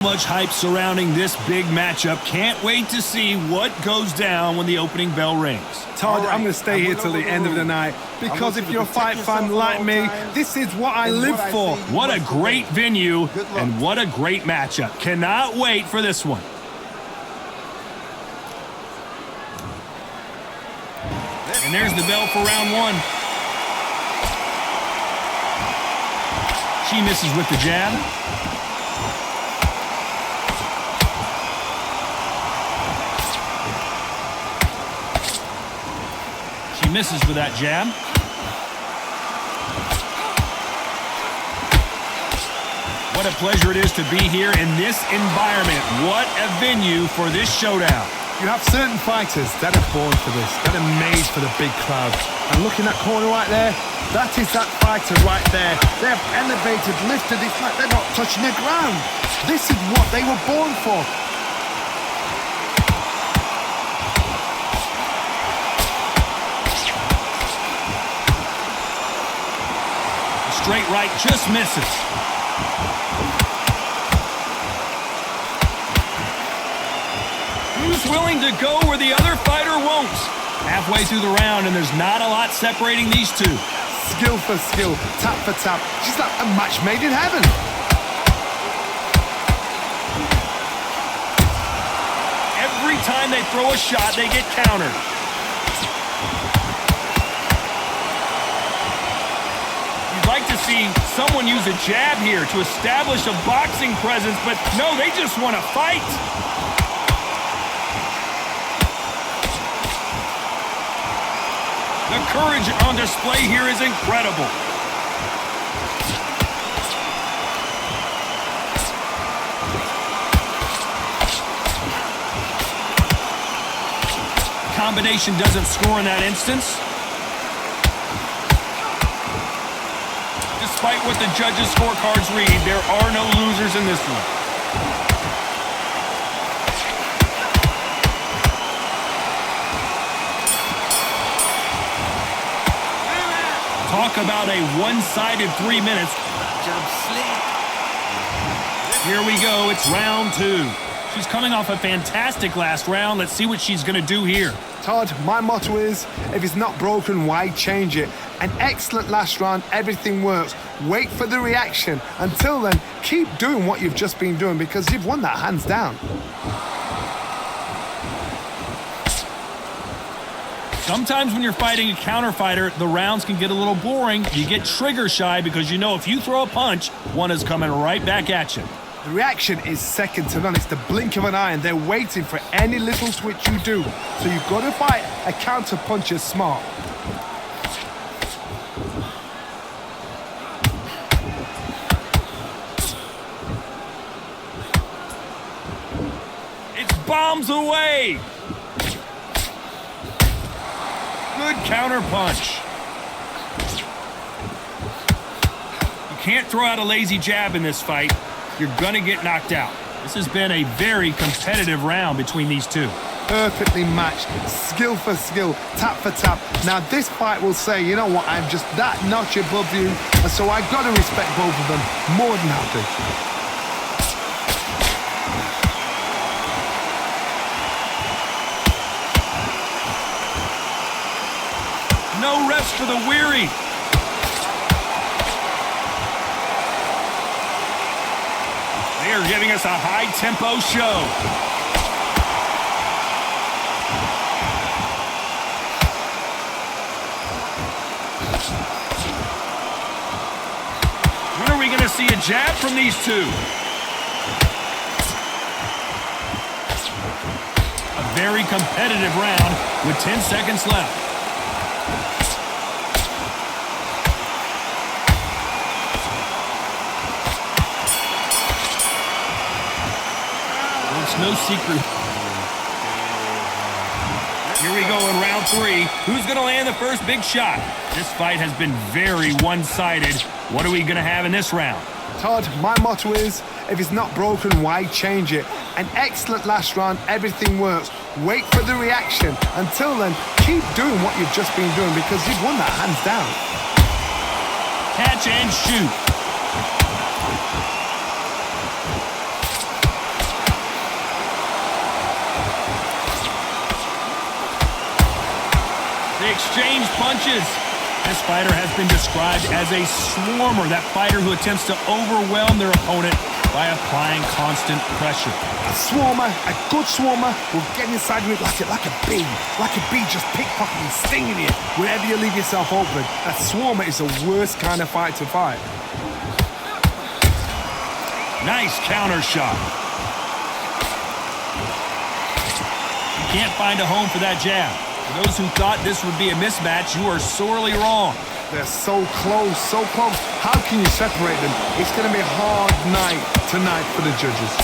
Much hype surrounding this big matchup. Can't wait to see what goes down when the opening bell rings. Todd, I'm going to stay here till the end of the night because if you're a fight fan like me, this is what I live for. What a great venue and what a great matchup. Cannot wait for this one. And there's the bell for round one. She misses with the jab. Misses with that jab. What a pleasure it is to be here in this environment. What a venue for this showdown. You have certain fighters that are born for this, that are made for the big crowd. And looking at that corner right there, that is that fighter right there. They have elevated, lifted, it's like they're not touching the ground. This is what they were born for. Straight right just misses. Who's willing to go where the other fighter won't? Halfway through the round, and there's not a lot separating these two. Skill for skill, tap for tap. Just like a match made in heaven. Every time they throw a shot, they get countered. Like to see someone use a jab here to establish a boxing presence, but no, they just want to fight. The courage on display here is incredible. Combination doesn't score in that instance. Despite what the judges' scorecards read, there are no losers in this one. Talk about a one-sided 3 minutes. Here we go, it's round two. She's coming off a fantastic last round. Let's see what she's going to do here. Todd, my motto is, if it's not broken, why change it? An excellent last round, everything works. Wait for the reaction. Until then, keep doing what you've just been doing because you've won that hands down. Sometimes when you're fighting a counter fighter, the rounds can get a little boring. You get trigger shy because you know if you throw a punch, one is coming right back at you. The reaction is second to none. It's the blink of an eye, and they're waiting for any little twitch you do. So you've got to fight a counter puncher smart. It's bombs away. Good counter punch. You can't throw out a lazy jab in this fight. You're going to get knocked out. This has been a very competitive round between these two. Perfectly matched, skill for skill, tap for tap. Now this fight will say, you know what, I'm just that notch above you, and so I've got to respect both of them more than happy. No rest for the weary. They are giving us a high-tempo show. When are we going to see a jab from these two? A very competitive round with 10 seconds left. No secret. Here we go in round three. Who's going to land the first big shot? This fight has been very one-sided. What are we going to have in this round? Todd, my motto is, if it's not broken, why change it? An excellent last round, everything works. Wait for the reaction. Until then, keep doing what you've just been doing because you've won that hands down. Catch and shoot. They exchange punches. This fighter has been described as a swarmer, that fighter who attempts to overwhelm their opponent by applying constant pressure. A swarmer, a good swarmer, will get inside you like a bee just pickpocketing, stinging you wherever you leave yourself open. A swarmer is the worst kind of fight to fight. Nice counter shot. You can't find a home for that jab. For those who thought this would be a mismatch, you are sorely wrong. They're so close, so close. How can you separate them? It's going to be a hard night tonight for the judges.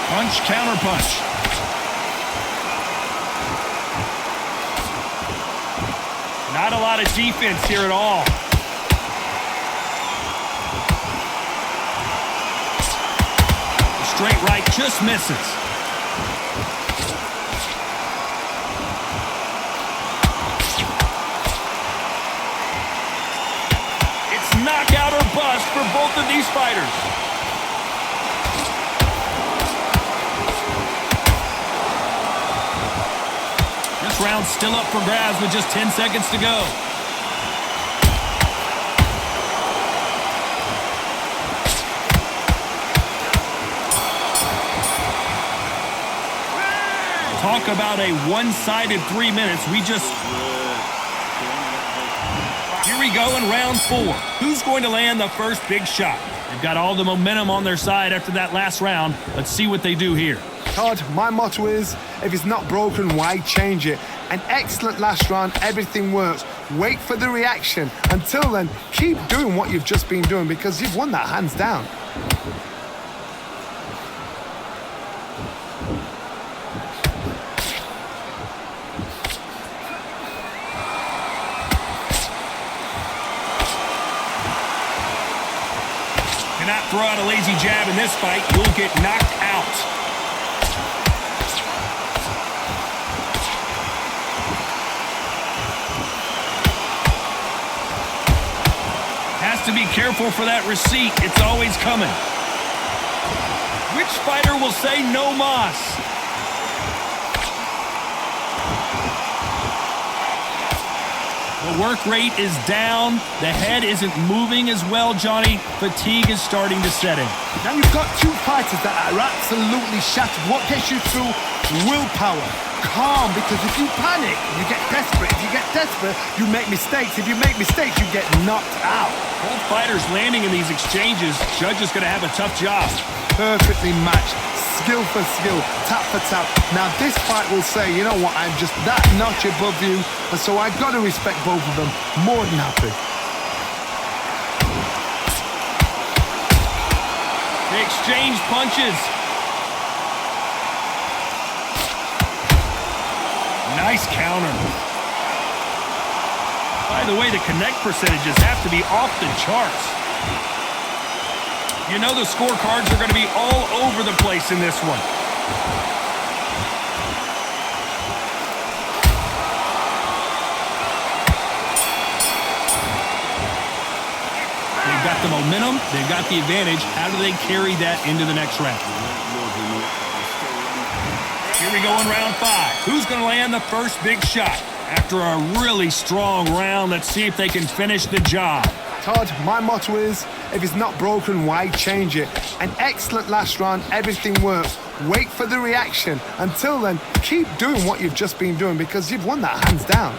Punch, counter punch. Not a lot of defense here at all. The straight right just misses. Knockout or bust for both of these fighters. This round's still up for grabs with just 10 seconds to go. Talk about a one-sided 3 minutes. Here we go in round 4. Who's going to land the first big shot? They've got all the momentum on their side after that last round. Let's see what they do here. Todd, my motto is, if it's not broken, why change it? An excellent last round, everything works. Wait for the reaction. Until then, keep doing what you've just been doing because you've won that hands down. Cannot throw out a lazy jab in this fight. You'll get knocked out. Has to be careful for that receipt. It's always coming. Which fighter will say no mas? The work rate is down. The head isn't moving as well, Johnny. Fatigue is starting to set in. Now you've got two fighters that are absolutely shattered. What gets you through? Willpower. Calm, because if you panic, you get desperate. If you get desperate, you make mistakes. If you make mistakes, you get knocked out. Both fighters landing in these exchanges. Judge is going to have a tough job. Perfectly matched. Skill for skill, tap for tap. Now this fight will say, you know what, I'm just that notch above you, and so I've got to respect both of them. More than happy. They exchange punches. Nice counter. By the way, the connect percentages have to be off the charts. You know the scorecards are going to be all over the place in this one. They've got the momentum. They've got the advantage. How do they carry that into the next round? Here we go in round 5. Who's going to land the first big shot? After a really strong round, let's see if they can finish the job. Todd, my motto is, if it's not broken, why change it? An excellent last round, everything works. Wait for the reaction. Until then, keep doing what you've just been doing because you've won that hands down.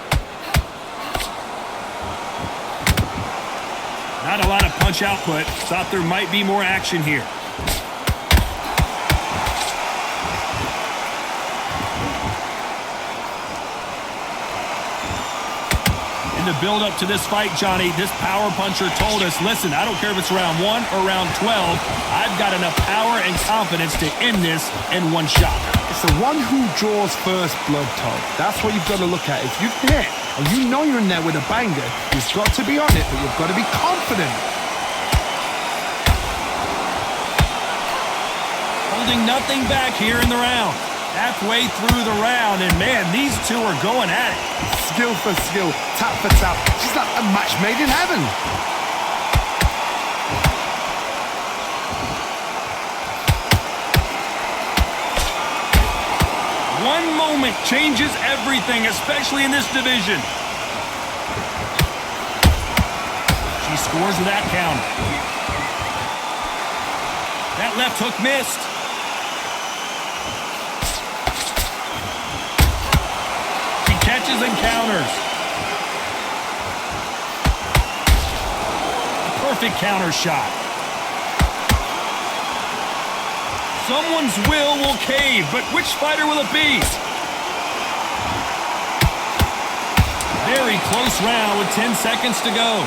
Not a lot of punch output. Thought there might be more action here. In the build-up to this fight, Johnny, this power puncher told us, listen, I don't care if it's round 1 or round 12, I've got enough power and confidence to end this in one shot. It's the one who draws first blood, Todd. That's what you've got to look at. If you've hit and you know you're in there with a banger, you've got to be on it, but you've got to be confident. Holding nothing back here in the round. Halfway through the round, and man, these two are going at it. Skill for skill, tap for tap. She's like a match made in heaven. moment changes everything, especially in this division. She scores with that counter. That left hook missed. She catches and counters. A perfect counter shot. Someone's will cave, but which fighter will it be? Very close round with 10 seconds to go.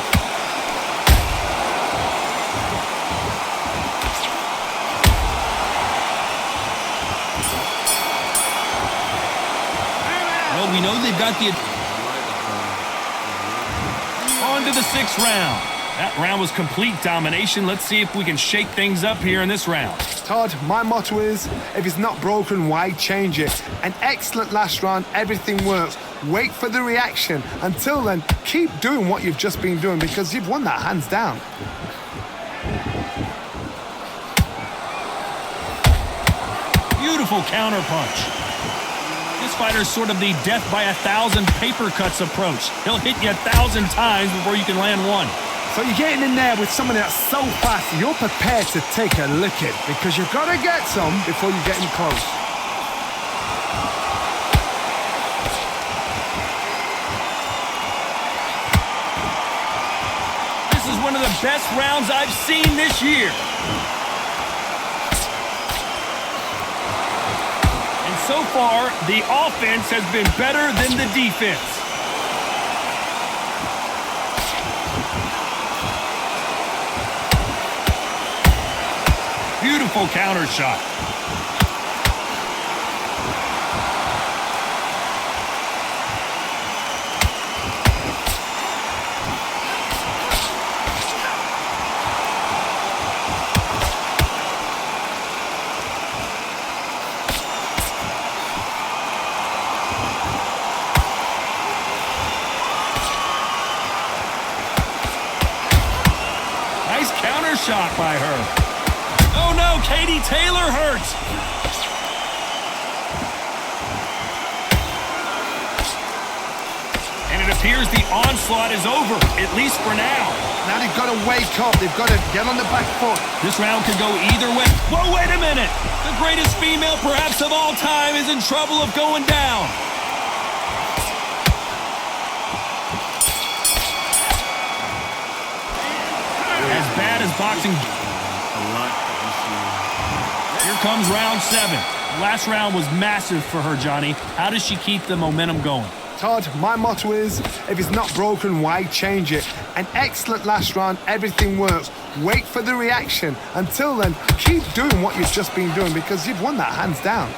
Well, we know they've got the... On to the 6th round. That round was complete domination. Let's see if we can shake things up here in this round. Todd, my motto is, if it's not broken, why change it? An excellent last round, everything works. Wait for the reaction. Until then, keep doing what you've just been doing because you've won that hands down. Beautiful counter punch. This fighter's sort of the death by 1,000 paper cuts approach. He'll hit you 1,000 times before you can land one. So you're getting in there with someone that's so fast, you're prepared to take a licking because you've got to get some before you get in close. This is one of the best rounds I've seen this year. And so far, the offense has been better than the defense. Beautiful counter shot. Nice counter shot by her. Oh no, Katie Taylor hurts. And it appears the onslaught is over, at least for now. Now they've got to wake up. They've got to get on the back foot. This round could go either way. Whoa, wait a minute. The greatest female perhaps of all time is in trouble of going down. As bad as boxing... Here comes round 7. The last round was massive for her, Johnny. How does she keep the momentum going? Todd, my motto is, if it's not broken, why change it? An excellent last round, everything works. Wait for the reaction. Until then, keep doing what you've just been doing because you've won that hands down.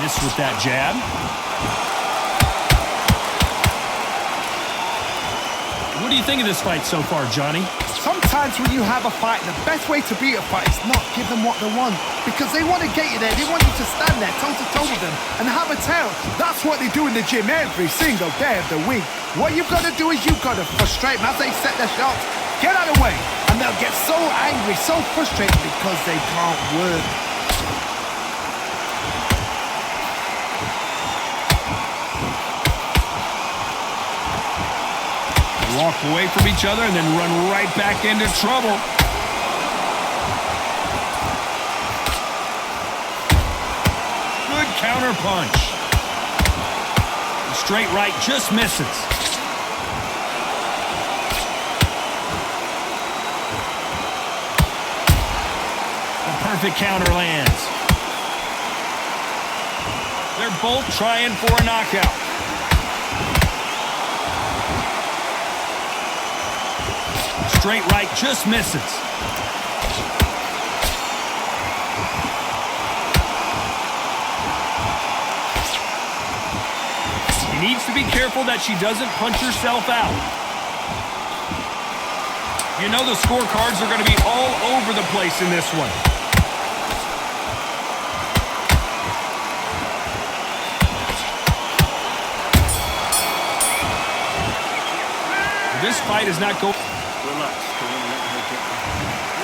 Missed with that jab. What do you think of this fight so far, Johnny? Sometimes when you have a fight, the best way to beat a fight is not give them what they want. Because they want to get you there. They want you to stand there toe-to-toe with them and have a tail. That's what they do in the gym every single day of the week. What you've got to do is you've got to frustrate them as they set their shots. Get out of the way. And they'll get so angry, so frustrated because they can't work. Walk away from each other and then run right back into trouble. Good counter punch. The straight right just misses. The perfect counter lands. They're both trying for a knockout. Straight right just misses. She needs to be careful that she doesn't punch herself out. You know the scorecards are going to be all over the place in this one. This fight is not going...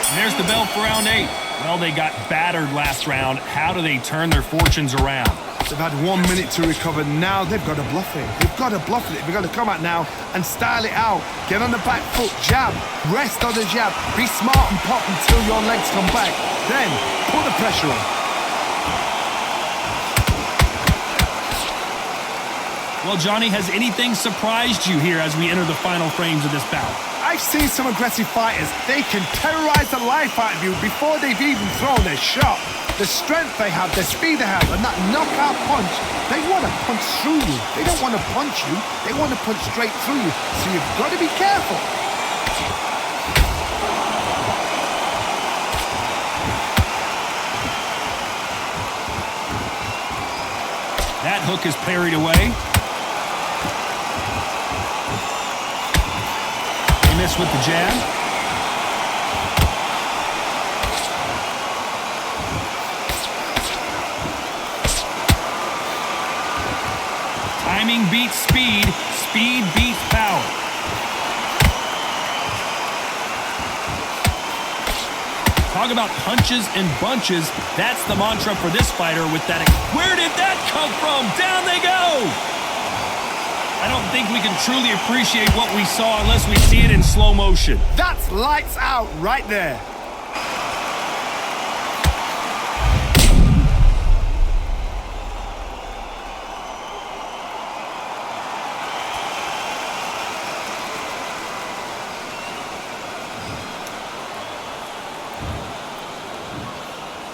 And there's the bell for round 8. Well, they got battered last round. How do they turn their fortunes around? They've had 1 minute to recover. Now they've got to bluff it. They've got to bluff it. They've got to come out now and style it out. Get on the back foot, jab, rest on the jab. Be smart and pop until your legs come back. Then put the pressure on. Well, Johnny, has anything surprised you here as we enter the final frames of this bout? I've seen some aggressive fighters. They can terrorize the life out of you before they've even thrown their shot. The strength they have, the speed they have, and that knockout punch, they want to punch through you. They don't want to punch you. They want to punch straight through you. So you've got to be careful. That hook is parried away. Miss with the jab. Timing beats speed. Speed beats power. Talk about punches and bunches. That's the mantra for this fighter with that. Where did that come from? Down they go! I don't think we can truly appreciate what we saw unless we see it in slow motion. That's lights out right there.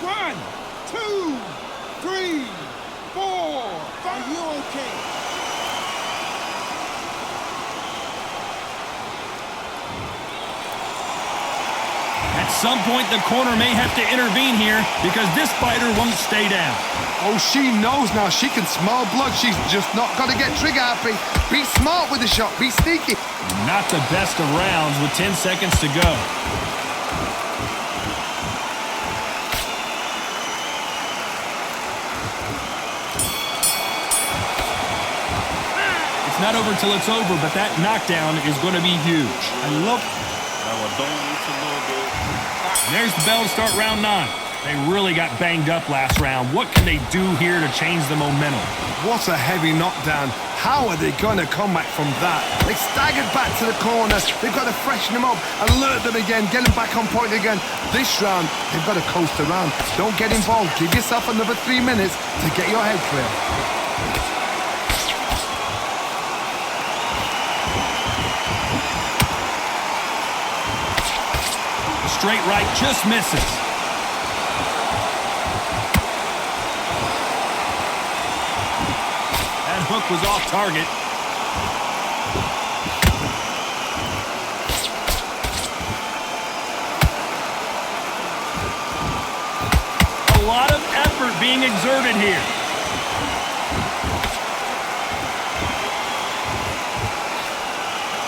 One, two, three, four. Are you okay? At some point, the corner may have to intervene here because this fighter won't stay down. Oh, she knows now. She can smell blood. She's just not got to get trigger happy. Be smart with the shot. Be sneaky. Not the best of rounds with 10 seconds to go. It's not over till it's over, but that knockdown is going to be huge. I love... There's the bell to start round 9. They really got banged up last round. What can they do here to change the momentum? What a heavy knockdown. How are they going to come back from that? They staggered back to the corner. They've got to freshen them up, alert them again, get them back on point again. This round, they've got to coast around. Don't get involved. Give yourself another 3 minutes to get your head clear. Straight right just misses. That hook was off target. A lot of effort being exerted here.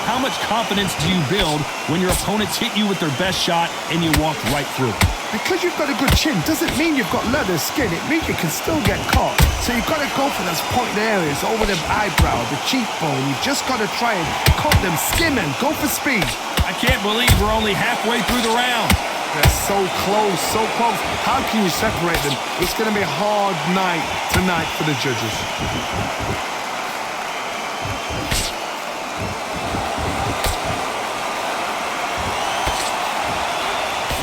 How much confidence do you build when your opponents hit you with their best shot and you walk right through? Because you've got a good chin doesn't mean you've got leather skin. It means you can still get caught. So you've got to go for those pointed areas over the eyebrow, the cheekbone. You've just got to try and cut them, skim them, go for speed. I can't believe we're only halfway through the round. They're so close, so close. How can you separate them? It's going to be a hard night tonight for the judges.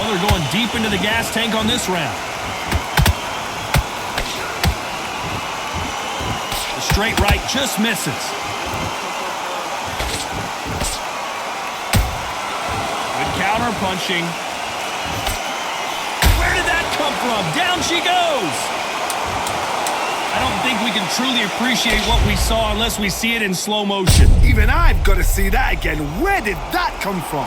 Well, they're going deep into the gas tank on this round. The straight right just misses. Good counter punching. Where did that come from? Down she goes. I don't think we can truly appreciate what we saw unless we see it in slow motion. Even I've got to see that again. Where did that come from?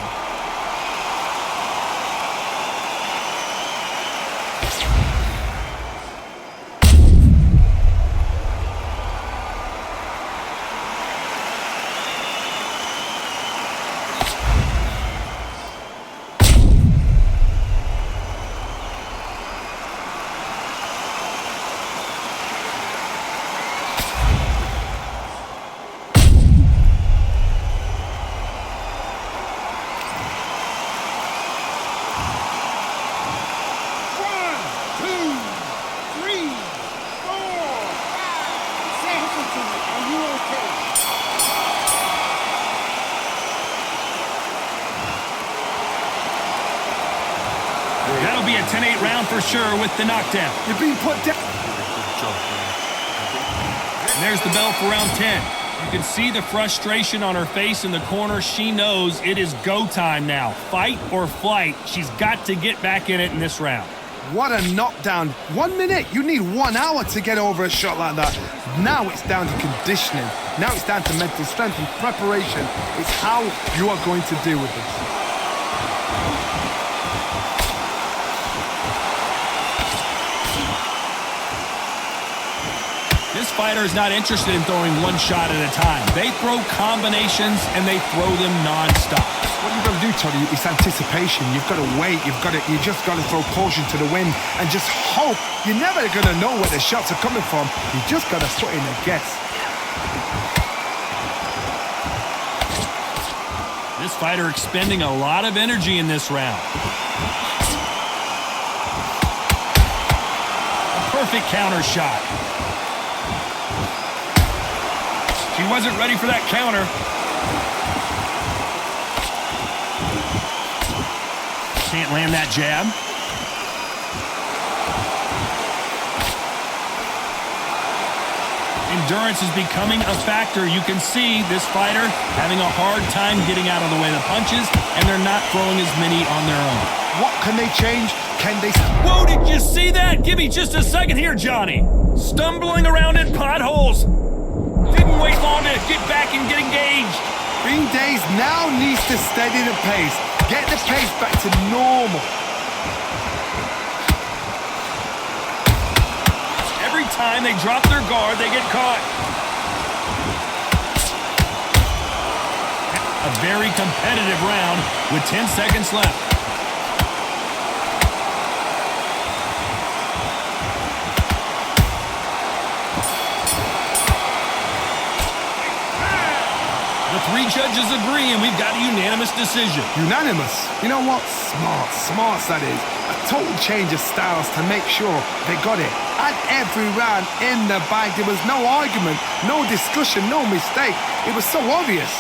a 10-8 round for sure with the knockdown. You're being put down. And there's the bell for round 10. You can see the frustration on her face in the corner. She knows it is go time now. Fight or flight. She's got to get back in it in this round. What a knockdown. 1 minute. You need 1 hour to get over a shot like that. Now it's down to conditioning. Now it's down to mental strength and preparation. It's how you are going to deal with this. This fighter is not interested in throwing one shot at a time. They throw combinations and they throw them non-stop. What you've got to do, Toddy, is anticipation. You've got to wait. You just got to throw caution to the wind and just hope. You're never going to know where the shots are coming from. You just got to put in a guess. This fighter expending a lot of energy in this round. A perfect counter shot. She wasn't ready for that counter. Can't land that jab. Endurance is becoming a factor. You can see this fighter having a hard time getting out of the way of the punches, and they're not throwing as many on their own. What can they change? Can they... Whoa, did you see that? Give me just a second here, Johnny. Stumbling around in potholes. Didn't wait long to get back and get engaged. Green Days now needs to steady the pace. Get the pace back to normal. Every time they drop their guard, they get caught. A very competitive round with 10 seconds left. The 3 judges agree, and we've got a unanimous decision. Unanimous? You know what? Smart that is. A total change of styles to make sure they got it. And every round in the bag, there was no argument, no discussion, no mistake. It was so obvious.